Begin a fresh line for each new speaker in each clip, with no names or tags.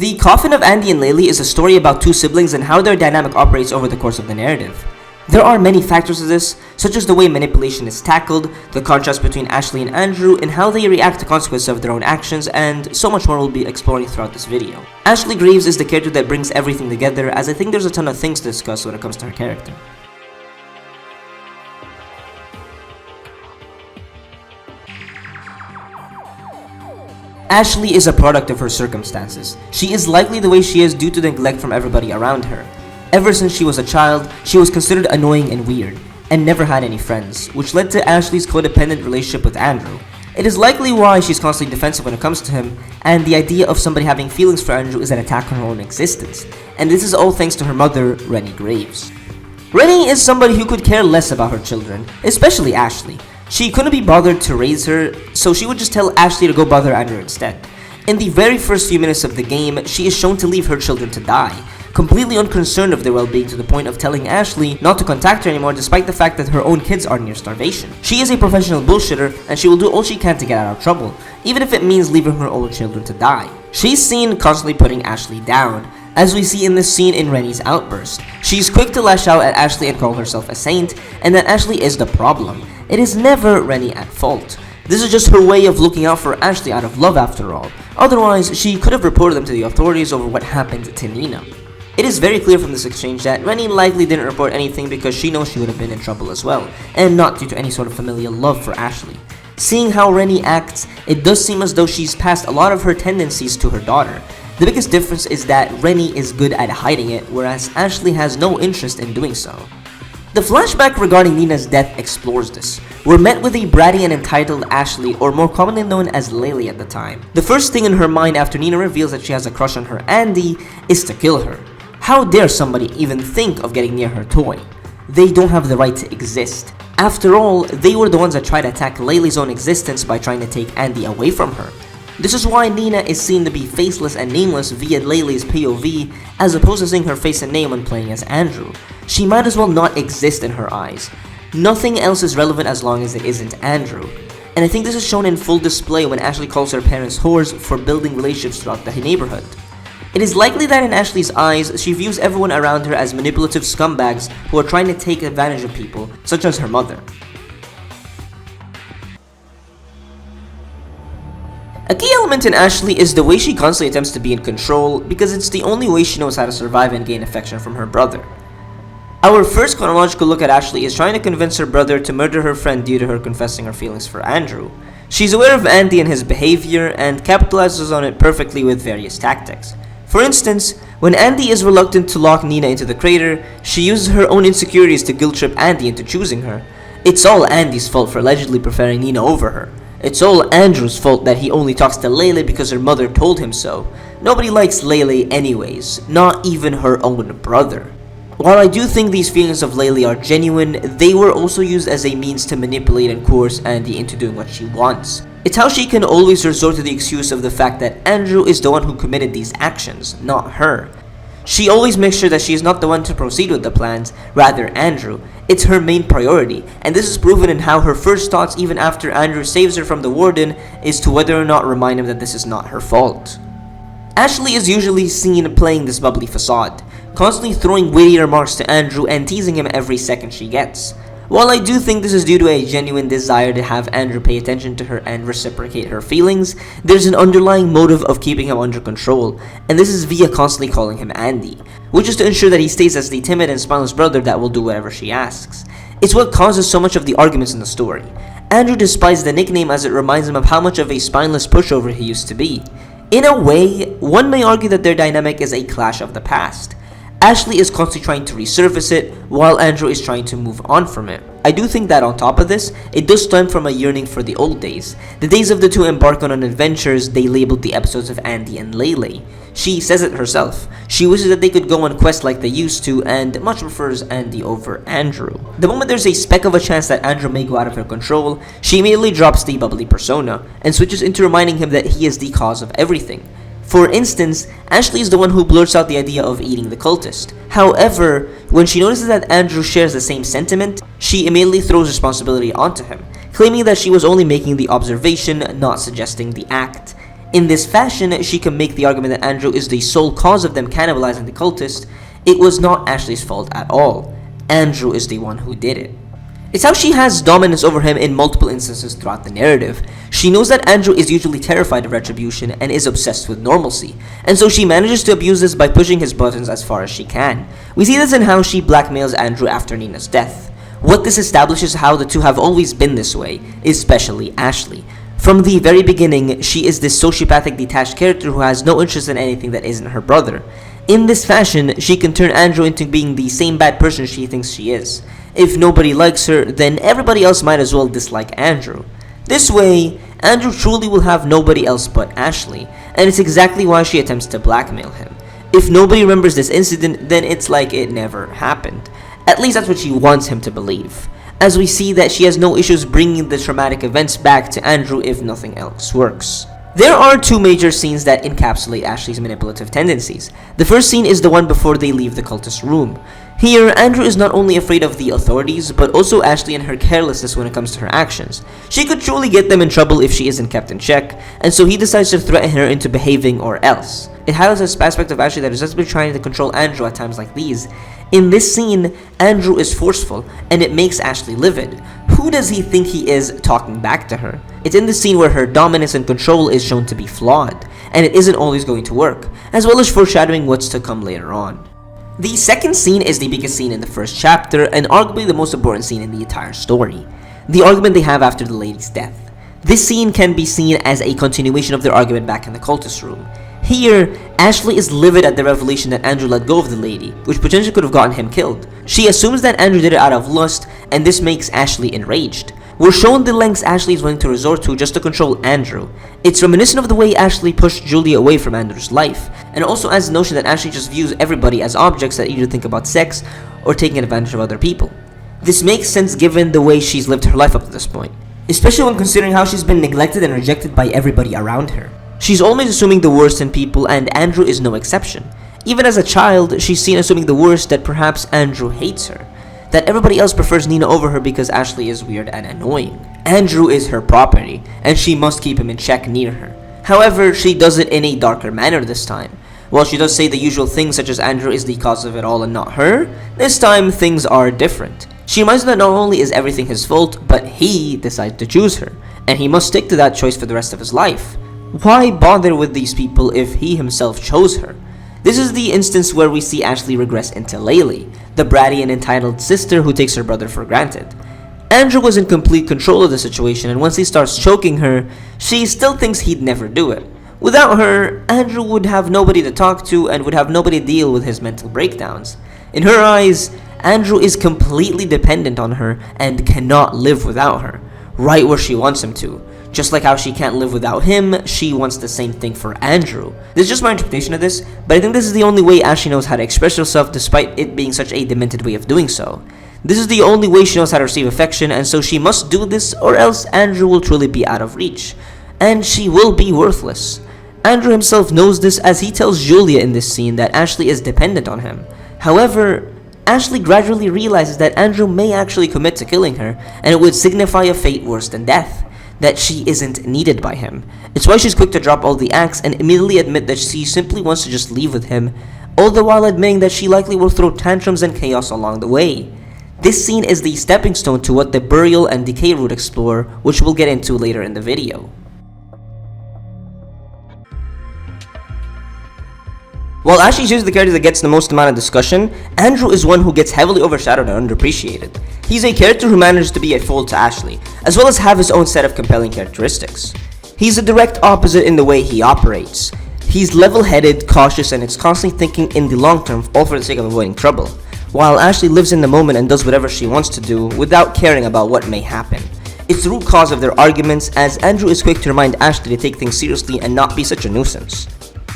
The Coffin of Andy and Leyley is a story about two siblings and how their dynamic operates over the course of the narrative. There are many factors to this, such as the way manipulation is tackled, the contrast between Ashley and Andrew, and how they react to consequences of their own actions, and so much more we'll be exploring throughout this video. Ashley Graves is the character that brings everything together, as I think there's a ton of things to discuss when it comes to her character. Ashley is a product of her circumstances. She is likely the way she is due to the neglect from everybody around her. Ever since she was a child, she was considered annoying and weird, and never had any friends, which led to Ashley's codependent relationship with Andrew. It is likely why she's constantly defensive when it comes to him, and the idea of somebody having feelings for Andrew is an attack on her own existence, and this is all thanks to her mother, Rennie Graves. Rennie is somebody who could care less about her children, especially Ashley. She couldn't be bothered to raise her, so she would just tell Ashley to go bother Andrew instead. In the very first few minutes of the game, she is shown to leave her children to die, completely unconcerned of their well-being to the point of telling Ashley not to contact her anymore despite the fact that her own kids are near starvation. She is a professional bullshitter and she will do all she can to get out of trouble, even if it means leaving her own children to die. She's seen constantly putting Ashley down, as we see in this scene in Rennie's outburst. She's quick to lash out at Ashley and call herself a saint, and that Ashley is the problem. It is never Rennie at fault. This is just her way of looking out for Ashley out of love after all. Otherwise, she could have reported them to the authorities over what happened to Nina. It is very clear from this exchange that Rennie likely didn't report anything because she knows she would have been in trouble as well, and not due to any sort of familial love for Ashley. Seeing how Rennie acts, it does seem as though she's passed a lot of her tendencies to her daughter. The biggest difference is that Rennie is good at hiding it, whereas Ashley has no interest in doing so. The flashback regarding Nina's death explores this. We're met with a bratty and entitled Ashley, or more commonly known as Leyley at the time. The first thing in her mind after Nina reveals that she has a crush on her Andy is to kill her. How dare somebody even think of getting near her toy? They don't have the right to exist. After all, they were the ones that tried to attack Leyley's own existence by trying to take Andy away from her. This is why Nina is seen to be faceless and nameless via Leyley's POV, as opposed to seeing her face and name when playing as Andrew. She might as well not exist in her eyes. Nothing else is relevant as long as it isn't Andrew. And I think this is shown in full display when Ashley calls her parents whores for building relationships throughout the neighborhood. It is likely that in Ashley's eyes, she views everyone around her as manipulative scumbags who are trying to take advantage of people, such as her mother. A key element in Ashley is the way she constantly attempts to be in control, because it's the only way she knows how to survive and gain affection from her brother. Our first chronological look at Ashley is trying to convince her brother to murder her friend due to her confessing her feelings for Andrew. She's aware of Andy and his behavior, and capitalizes on it perfectly with various tactics. For instance, when Andy is reluctant to lock Nina into the crater, she uses her own insecurities to guilt-trip Andy into choosing her. It's all Andy's fault for allegedly preferring Nina over her. It's all Andrew's fault that he only talks to Leyley because her mother told him so. Nobody likes Leyley anyways, not even her own brother. While I do think these feelings of Leyley are genuine, they were also used as a means to manipulate and coerce Andy into doing what she wants. It's how she can always resort to the excuse of the fact that Andrew is the one who committed these actions, not her. She always makes sure that she is not the one to proceed with the plans, rather Andrew. It's her main priority, and this is proven in how her first thoughts even after Andrew saves her from the warden is to whether or not remind him that this is not her fault. Ashley is usually seen playing this bubbly facade, constantly throwing witty remarks to Andrew and teasing him every second she gets. While I do think this is due to a genuine desire to have Andrew pay attention to her and reciprocate her feelings, there's an underlying motive of keeping him under control, and this is via constantly calling him Andy, which is to ensure that he stays as the timid and spineless brother that will do whatever she asks. It's what causes so much of the arguments in the story. Andrew despises the nickname as it reminds him of how much of a spineless pushover he used to be. In a way, one may argue that their dynamic is a clash of the past. Ashley is constantly trying to resurface it, while Andrew is trying to move on from it. I do think that on top of this, it does stem from a yearning for the old days. The days of the two embarking on adventures they labeled the episodes of Andy and Leyley. She says it herself. She wishes that they could go on quests like they used to, and much prefers Andy over Andrew. The moment there's a speck of a chance that Andrew may go out of her control, she immediately drops the bubbly persona, and switches into reminding him that he is the cause of everything. For instance, Ashley is the one who blurts out the idea of eating the cultist. However, when she notices that Andrew shares the same sentiment, she immediately throws responsibility onto him, claiming that she was only making the observation, not suggesting the act. In this fashion, she can make the argument that Andrew is the sole cause of them cannibalizing the cultist. It was not Ashley's fault at all. Andrew is the one who did it. It's how she has dominance over him in multiple instances throughout the narrative. She knows that Andrew is usually terrified of retribution and is obsessed with normalcy, and so she manages to abuse this by pushing his buttons as far as she can. We see this in how she blackmails Andrew after Nina's death. What this establishes how the two have always been this way, especially Ashley. From the very beginning, she is this sociopathic detached character who has no interest in anything that isn't her brother. In this fashion, she can turn Andrew into being the same bad person she thinks she is. If nobody likes her, then everybody else might as well dislike Andrew. This way, Andrew truly will have nobody else but Ashley, and it's exactly why she attempts to blackmail him. If nobody remembers this incident, then it's like it never happened. At least that's what she wants him to believe, as we see that she has no issues bringing the traumatic events back to Andrew if nothing else works. There are two major scenes that encapsulate Ashley's manipulative tendencies. The first scene is the one before they leave the cultist room. Here, Andrew is not only afraid of the authorities, but also Ashley and her carelessness when it comes to her actions. She could truly get them in trouble if she isn't kept in check, and so he decides to threaten her into behaving or else. It highlights this aspect of Ashley that is just been trying to control Andrew at times like these. In this scene, Andrew is forceful, and it makes Ashley livid. Who does he think he is talking back to her? It's in the scene where her dominance and control is shown to be flawed, and it isn't always going to work, as well as foreshadowing what's to come later on. The second scene is the biggest scene in the first chapter, and arguably the most important scene in the entire story. The argument they have after the lady's death. This scene can be seen as a continuation of their argument back in the cultist room. Here, Ashley is livid at the revelation that Andrew let go of the lady, which potentially could have gotten him killed. She assumes that Andrew did it out of lust, and this makes Ashley enraged. We're shown the lengths Ashley is willing to resort to just to control Andrew. It's reminiscent of the way Ashley pushed Julia away from Andrew's life, and also adds the notion that Ashley just views everybody as objects that either think about sex or taking advantage of other people. This makes sense given the way she's lived her life up to this point, especially when considering how she's been neglected and rejected by everybody around her. She's always assuming the worst in people, and Andrew is no exception. Even as a child, she's seen assuming the worst, that perhaps Andrew hates her, that everybody else prefers Nina over her because Ashley is weird and annoying. Andrew is her property, and she must keep him in check near her. However, she does it in a darker manner this time. While she does say the usual things such as Andrew is the cause of it all and not her, this time things are different. She reminds him that not only is everything his fault, but he decided to choose her, and he must stick to that choice for the rest of his life. Why bother with these people if he himself chose her? This is the instance where we see Ashley regress into Leyley, the bratty and entitled sister who takes her brother for granted. Andrew was in complete control of the situation, and once he starts choking her, she still thinks he'd never do it. Without her, Andrew would have nobody to talk to and would have nobody to deal with his mental breakdowns. In her eyes, Andrew is completely dependent on her and cannot live without her, right where she wants him to. Just like how she can't live without him, she wants the same thing for Andrew. This is just my interpretation of this, but I think this is the only way Ashley knows how to express herself despite it being such a demented way of doing so. This is the only way she knows how to receive affection, and so she must do this or else Andrew will truly be out of reach. And she will be worthless. Andrew himself knows this as he tells Julia in this scene that Ashley is dependent on him. However, Ashley gradually realizes that Andrew may actually commit to killing her, and it would signify a fate worse than death. That she isn't needed by him. It's why she's quick to drop all the acts and immediately admit that she simply wants to just leave with him, all the while admitting that she likely will throw tantrums and chaos along the way. This scene is the stepping stone to what the burial and decay route explore, which we'll get into later in the video. While Ashley's usually the character that gets the most amount of discussion, Andrew is one who gets heavily overshadowed and underappreciated. He's a character who manages to be a foil to Ashley, as well as have his own set of compelling characteristics. He's a direct opposite in the way he operates. He's level-headed, cautious, and is constantly thinking in the long term, all for the sake of avoiding trouble, while Ashley lives in the moment and does whatever she wants to do without caring about what may happen. It's the root cause of their arguments, as Andrew is quick to remind Ashley to take things seriously and not be such a nuisance.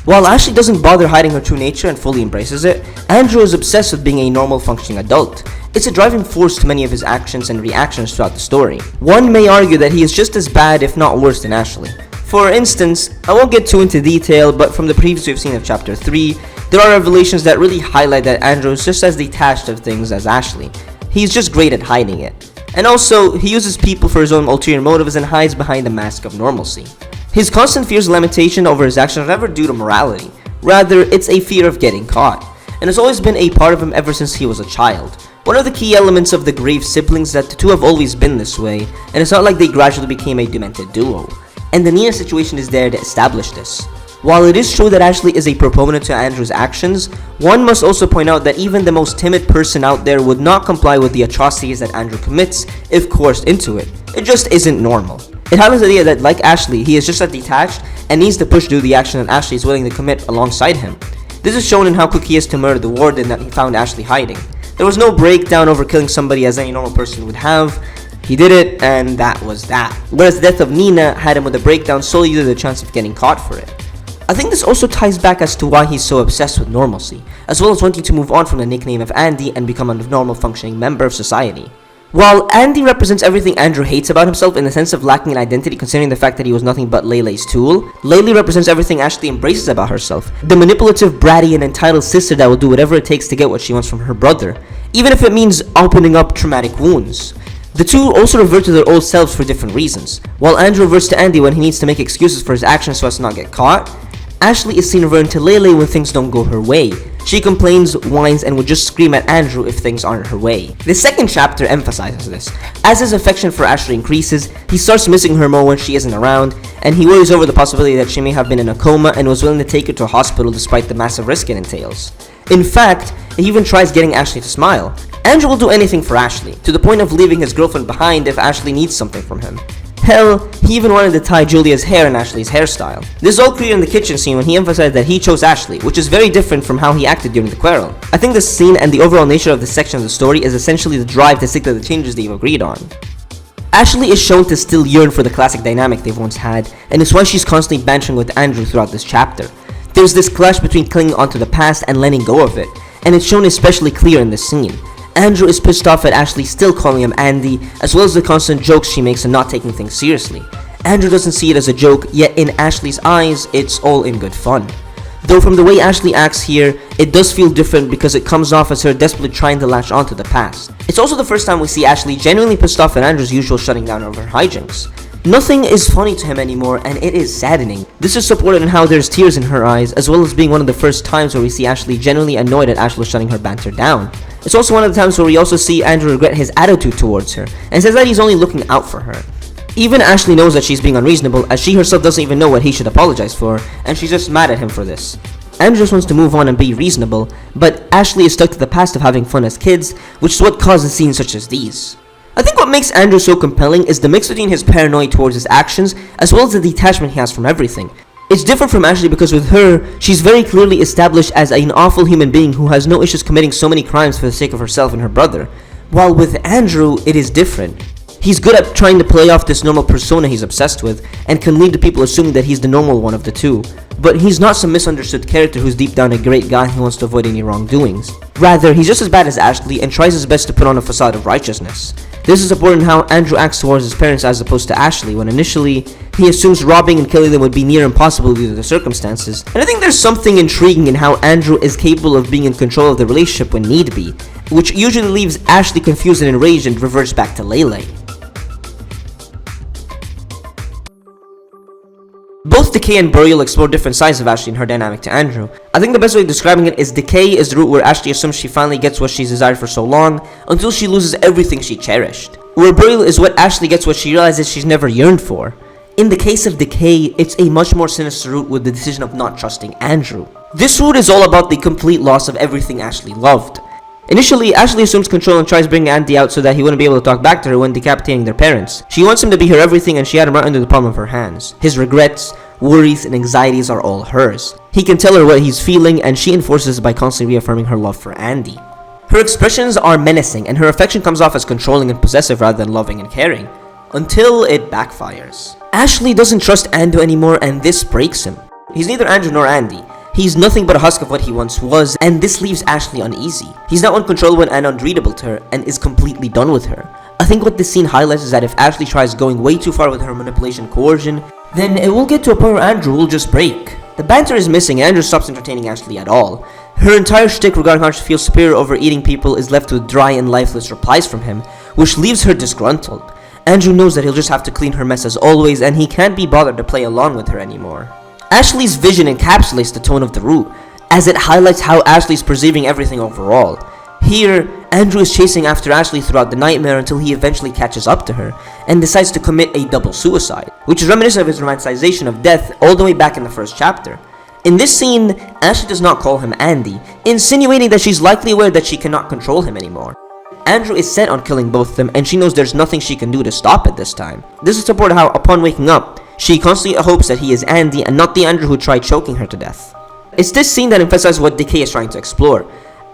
While Ashley doesn't bother hiding her true nature and fully embraces it, Andrew is obsessed with being a normal functioning adult. It's a driving force to many of his actions and reactions throughout the story. One may argue that he is just as bad if not worse than Ashley. For instance, I won't get too into detail, but from the previews we've seen of chapter 3, there are revelations that really highlight that Andrew is just as detached of things as Ashley. He's just great at hiding it. And also, he uses people for his own ulterior motives and hides behind the mask of normalcy. His constant fears and lamentation over his actions are never due to morality. Rather, it's a fear of getting caught, and has always been a part of him ever since he was a child. One of the key elements of the Grave siblings is that the two have always been this way, and it's not like they gradually became a demented duo. And the Nina situation is there to establish this. While it is true that Ashley is a proponent to Andrew's actions, one must also point out that even the most timid person out there would not comply with the atrocities that Andrew commits if coerced into it. It just isn't normal. It highlights the idea that, like Ashley, he is just as detached and needs to push to do the action that Ashley is willing to commit alongside him. This is shown in how quick he is to murder the warden that he found Ashley hiding. There was no breakdown over killing somebody as any normal person would have. He did it, and that was that. Whereas the death of Nina had him with a breakdown solely due to the chance of getting caught for it. I think this also ties back as to why he's so obsessed with normalcy, as well as wanting to move on from the nickname of Andy and become a normal functioning member of society. While Andy represents everything Andrew hates about himself in the sense of lacking an identity considering the fact that he was nothing but Leyley's tool, Leyley represents everything Ashley embraces about herself. The manipulative, bratty, and entitled sister that will do whatever it takes to get what she wants from her brother, even if it means opening up traumatic wounds. The two also revert to their old selves for different reasons. While Andrew reverts to Andy when he needs to make excuses for his actions so as to not get caught, Ashley is seen reverting to Leyley when things don't go her way. She complains, whines, and would just scream at Andrew if things aren't her way. The second chapter emphasizes this. As his affection for Ashley increases, he starts missing her more when she isn't around, and he worries over the possibility that she may have been in a coma and was willing to take her to a hospital despite the massive risk it entails. In fact, he even tries getting Ashley to smile. Andrew will do anything for Ashley, to the point of leaving his girlfriend behind if Ashley needs something from him. Hell, he even wanted to tie Julia's hair in Ashley's hairstyle. This is all clear in the kitchen scene when he emphasized that he chose Ashley, which is very different from how he acted during the quarrel. I think this scene and the overall nature of this section of the story is essentially the drive to stick to the changes they've agreed on. Ashley is shown to still yearn for the classic dynamic they've once had, and it's why she's constantly bantering with Andrew throughout this chapter. There's this clash between clinging onto the past and letting go of it, and it's shown especially clear in this scene. Andrew is pissed off at Ashley still calling him Andy, as well as the constant jokes she makes and not taking things seriously. Andrew doesn't see it as a joke, yet in Ashley's eyes, it's all in good fun. Though from the way Ashley acts here, it does feel different because it comes off as her desperately trying to latch onto the past. It's also the first time we see Ashley genuinely pissed off at Andrew's usual shutting down of her hijinks. Nothing is funny to him anymore, and it is saddening. This is supported in how there's tears in her eyes, as well as being one of the first times where we see Ashley genuinely annoyed at Ashley shutting her banter down. It's also one of the times where we also see Andrew regret his attitude towards her, and says that he's only looking out for her. Even Ashley knows that she's being unreasonable, as she herself doesn't even know what he should apologize for, and she's just mad at him for this. Andrew just wants to move on and be reasonable, but Ashley is stuck to the past of having fun as kids, which is what causes scenes such as these. I think what makes Andrew so compelling is the mix between his paranoia towards his actions, as well as the detachment he has from everything. It's different from Ashley because with her, she's very clearly established as an awful human being who has no issues committing so many crimes for the sake of herself and her brother. While with Andrew, it is different. He's good at trying to play off this normal persona he's obsessed with, and can lead to people assuming that he's the normal one of the two. But he's not some misunderstood character who's deep down a great guy who wants to avoid any wrongdoings. Rather, he's just as bad as Ashley and tries his best to put on a facade of righteousness. This is supported in how Andrew acts towards his parents as opposed to Ashley, when initially, he assumes robbing and killing them would be near impossible due to the circumstances. And I think there's something intriguing in how Andrew is capable of being in control of the relationship when need be, which usually leaves Ashley confused and enraged and reverts back to Leyley. Both Decay and Burial explore different sides of Ashley and her dynamic to Andrew. I think the best way of describing it is Decay is the route where Ashley assumes she finally gets what she's desired for so long, until she loses everything she cherished. Where Burial is what Ashley gets what she realizes she's never yearned for. In the case of Decay, it's a much more sinister route with the decision of not trusting Andrew. This route is all about the complete loss of everything Ashley loved. Initially, Ashley assumes control and tries bringing Andy out so that he wouldn't be able to talk back to her when decapitating their parents. She wants him to be her everything and she had him right under the palm of her hands. His regrets, worries, and anxieties are all hers. He can tell her what he's feeling and she enforces it by constantly reaffirming her love for Andy. Her expressions are menacing and her affection comes off as controlling and possessive rather than loving and caring. Until it backfires. Ashley doesn't trust Andrew anymore and this breaks him. He's neither Andrew nor Andy. He's nothing but a husk of what he once was, and this leaves Ashley uneasy. He's now uncontrollable and unreadable to her, and is completely done with her. I think what this scene highlights is that if Ashley tries going way too far with her manipulation coercion, then it will get to a point where Andrew will just break. The banter is missing and Andrew stops entertaining Ashley at all. Her entire shtick regarding how she feels superior over eating people is left with dry and lifeless replies from him, which leaves her disgruntled. Andrew knows that he'll just have to clean her mess as always, and he can't be bothered to play along with her anymore. Ashley's vision encapsulates the tone of the route, as it highlights how Ashley's perceiving everything overall. Here, Andrew is chasing after Ashley throughout the nightmare until he eventually catches up to her, and decides to commit a double suicide, which is reminiscent of his romanticization of death all the way back in the first chapter. In this scene, Ashley does not call him Andy, insinuating that she's likely aware that she cannot control him anymore. Andrew is set on killing both of them, and she knows there's nothing she can do to stop it this time. This is to support how, upon waking up, she constantly hopes that he is Andy and not the Andrew who tried choking her to death. It's this scene that emphasizes what Decay is trying to explore: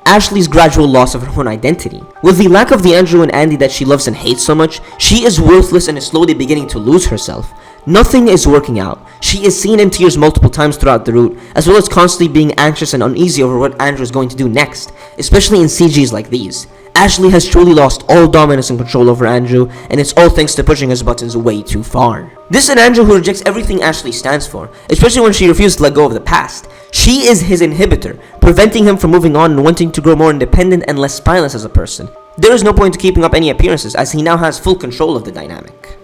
Ashley's gradual loss of her own identity. With the lack of the Andrew and Andy that she loves and hates so much, she is worthless and is slowly beginning to lose herself. Nothing is working out. She is seen in tears multiple times throughout the route, as well as constantly being anxious and uneasy over what Andrew is going to do next, especially in CGs like these. Ashley has truly lost all dominance and control over Andrew, and it's all thanks to pushing his buttons way too far. This is an Andrew who rejects everything Ashley stands for, especially when she refuses to let go of the past. She is his inhibitor, preventing him from moving on and wanting to grow more independent and less spineless as a person. There is no point to keeping up any appearances, as he now has full control of the dynamic.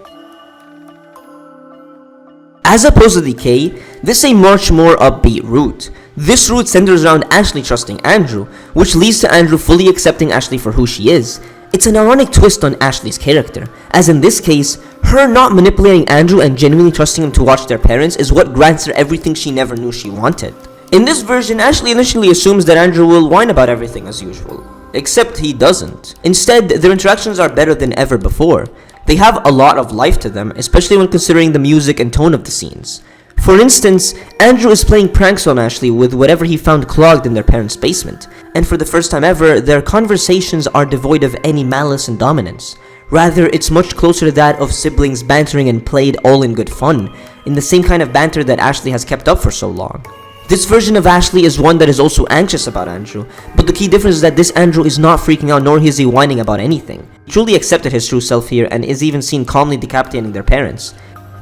As opposed to Decay, this is a much more upbeat route. This route centers around Ashley trusting Andrew, which leads to Andrew fully accepting Ashley for who she is. It's an ironic twist on Ashley's character, as in this case, her not manipulating Andrew and genuinely trusting him to watch their parents is what grants her everything she never knew she wanted. In this version, Ashley initially assumes that Andrew will whine about everything as usual, except he doesn't. Instead, their interactions are better than ever before. They have a lot of life to them, especially when considering the music and tone of the scenes. For instance, Andrew is playing pranks on Ashley with whatever he found clogged in their parents' basement, and for the first time ever, their conversations are devoid of any malice and dominance. Rather, it's much closer to that of siblings bantering and played all in good fun, in the same kind of banter that Ashley has kept up for so long. This version of Ashley is one that is also anxious about Andrew, but the key difference is that this Andrew is not freaking out nor is he whining about anything. He truly accepted his true self here and is even seen calmly decapitating their parents.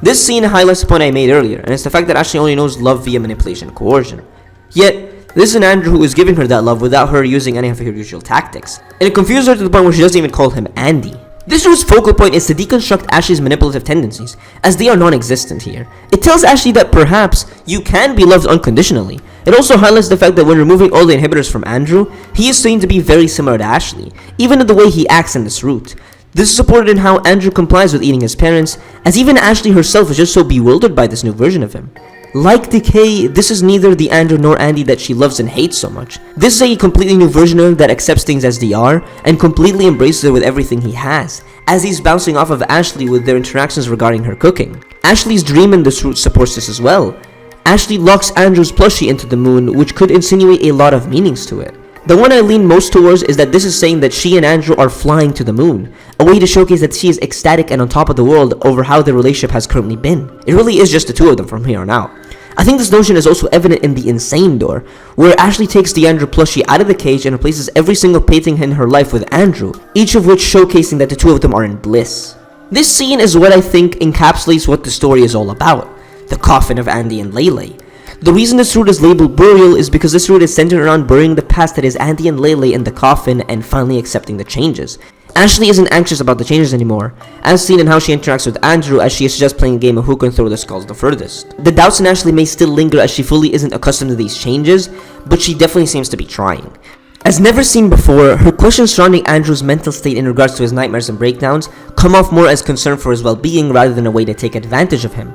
This scene highlights the point I made earlier, and it's the fact that Ashley only knows love via manipulation and coercion. Yet, this is an Andrew who is giving her that love without her using any of her usual tactics, and it confuses her to the point where she doesn't even call him Andy. This show's focal point is to deconstruct Ashley's manipulative tendencies, as they are non-existent here. It tells Ashley that perhaps you can be loved unconditionally. It also highlights the fact that when removing all the inhibitors from Andrew, he is seen to be very similar to Ashley, even in the way he acts in this route. This is supported in how Andrew complies with eating his parents, as even Ashley herself is just so bewildered by this new version of him. Like Decay, this is neither the Andrew nor Andy that she loves and hates so much. This is a completely new version of him that accepts things as they are, and completely embraces it with everything he has, as he's bouncing off of Ashley with their interactions regarding her cooking. Ashley's dream in this route supports this as well. Ashley locks Andrew's plushie into the moon, which could insinuate a lot of meanings to it. The one I lean most towards is that this is saying that she and Andrew are flying to the moon, a way to showcase that she is ecstatic and on top of the world over how their relationship has currently been. It really is just the two of them from here on out. I think this notion is also evident in the Insane Door, where Ashley takes the Andrew plushie out of the cage and replaces every single painting in her life with Andrew, each of which showcasing that the two of them are in bliss. This scene is what I think encapsulates what the story is all about: the coffin of Andy and Leyley. The reason this route is labeled burial is because this route is centered around burying the past that is Andy and Leyley in the coffin and finally accepting the changes. Ashley isn't anxious about the changes anymore, as seen in how she interacts with Andrew as she is just playing a game of who can throw the skulls the furthest. The doubts in Ashley may still linger as she fully isn't accustomed to these changes, but she definitely seems to be trying. As never seen before, her questions surrounding Andrew's mental state in regards to his nightmares and breakdowns come off more as concern for his well-being rather than a way to take advantage of him.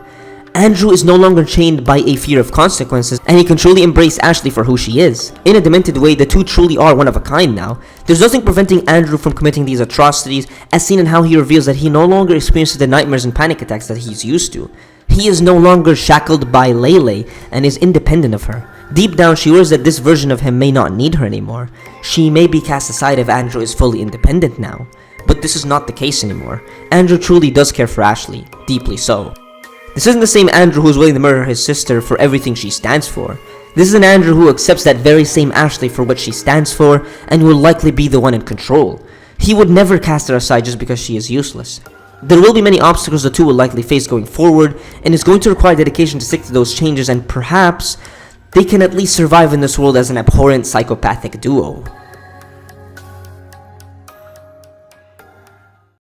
Andrew is no longer chained by a fear of consequences, and he can truly embrace Ashley for who she is. In a demented way, the two truly are one of a kind now. There's nothing preventing Andrew from committing these atrocities, as seen in how he reveals that he no longer experiences the nightmares and panic attacks that he's used to. He is no longer shackled by Leyley, and is independent of her. Deep down, she worries that this version of him may not need her anymore. She may be cast aside if Andrew is fully independent now. But this is not the case anymore. Andrew truly does care for Ashley, deeply so. This isn't the same Andrew who is willing to murder his sister for everything she stands for. This is an Andrew who accepts that very same Ashley for what she stands for, and will likely be the one in control. He would never cast her aside just because she is useless. There will be many obstacles the two will likely face going forward, and it's going to require dedication to stick to those changes, and perhaps they can at least survive in this world as an abhorrent psychopathic duo.